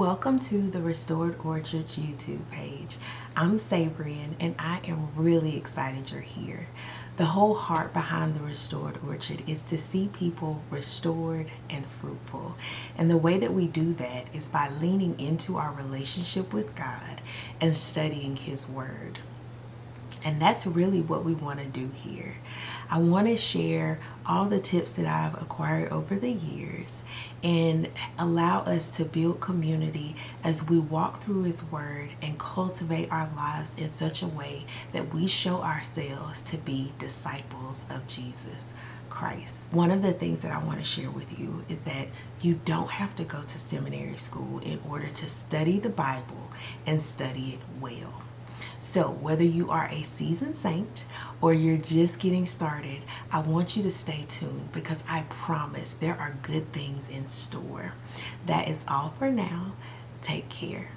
Welcome to the Restored Orchards YouTube page. I'm Sabrian and I am really excited you're here. The whole heart behind the Restored Orchard is to see people restored and fruitful. And the way that we do that is by leaning into our relationship with God and studying His Word. And that's really what we want to do here. I want to share all the tips that I've acquired over the years and allow us to build community as we walk through His Word and cultivate our lives in such a way that we show ourselves to be disciples of Jesus Christ. One of the things that I want to share with you is that you don't have to go to seminary school in order to study the Bible and study it well. So whether you are a seasoned saint or you're just getting started, I want you to stay tuned because I promise there are good things in store. That is all for now. Take care.